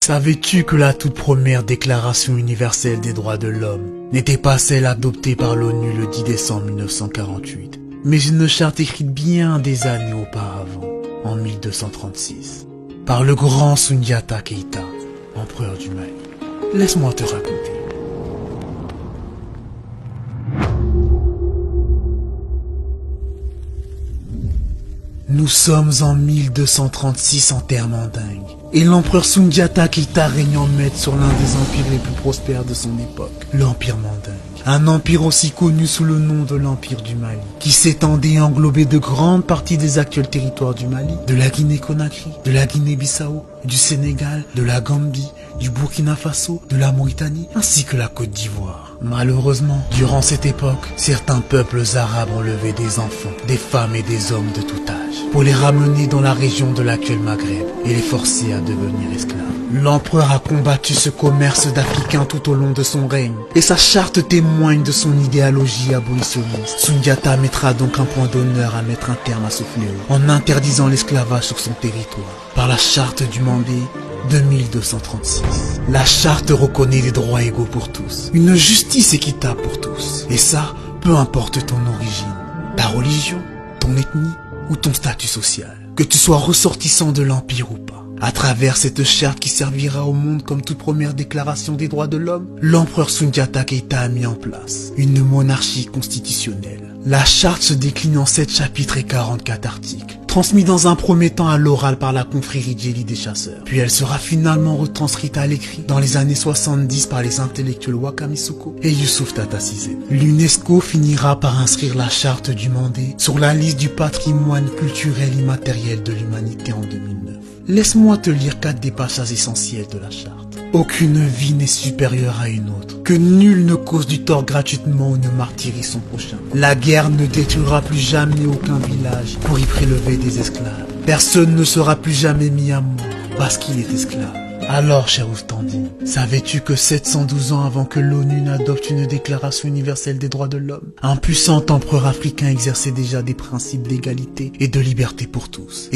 Savais-tu que la toute première déclaration universelle des droits de l'homme n'était pas celle adoptée par l'ONU le 10 décembre 1948, mais une charte écrite bien des années auparavant, en 1236, par le grand Soundiata Keïta, empereur du Mali. Laisse-moi te raconter. Nous sommes en 1236 en terre mandingue, et l'empereur Soundiata Keïta règne en maître sur l'un des empires les plus prospères de son époque, l'empire mandingue. Un empire aussi connu sous le nom de l'empire du Mali, qui s'étendait et englobait de grandes parties des actuels territoires du Mali, de la Guinée-Conakry, de la Guinée-Bissau, du Sénégal, de la Gambie, du Burkina Faso, de la Mauritanie, ainsi que la Côte d'Ivoire. Malheureusement, durant cette époque, certains peuples arabes ont levé des enfants, des femmes et des hommes de tout âge, pour les ramener dans la région de l'actuel Maghreb et les forcer à devenir esclaves. L'empereur a combattu ce commerce d'Africains tout au long de son règne, et sa charte témoigne de son idéologie abolitionniste. Soundiata mettra donc un point d'honneur à mettre un terme à ce fléau, en interdisant l'esclavage sur son territoire, par la charte du Mandé de 1236. La charte reconnaît les droits égaux pour tous, une justice équitable pour tous, et ça, peu importe ton origine, ta religion, ton ethnie ou ton statut social, que tu sois ressortissant de l'Empire ou pas. À travers cette charte qui servira au monde comme toute première déclaration des droits de l'homme, l'empereur Soundiata Keïta a mis en place une monarchie constitutionnelle. La charte se décline en 7 chapitres et 44 articles, transmis dans un premier temps à l'oral par la confrérie Djeli des chasseurs. Puis elle sera finalement retranscrite à l'écrit dans les années 70 par les intellectuels Wakam Issoufou et Youssouf Tata Cissé. L'UNESCO finira par inscrire la charte du Mandé sur la liste du patrimoine culturel immatériel de l'humanité en 2009. Laisse-moi te lire 4 des passages essentiels de la charte. Aucune vie n'est supérieure à une autre, que nul ne cause du tort gratuitement ou ne martyrise son prochain. La guerre ne détruira plus jamais aucun village pour y prélever des esclaves. Personne ne sera plus jamais mis à mort parce qu'il est esclave. Alors, cher Oustandi, savais-tu que 712 ans avant que l'ONU n'adopte une déclaration universelle des droits de l'homme, un puissant empereur africain exerçait déjà des principes d'égalité et de liberté pour tous.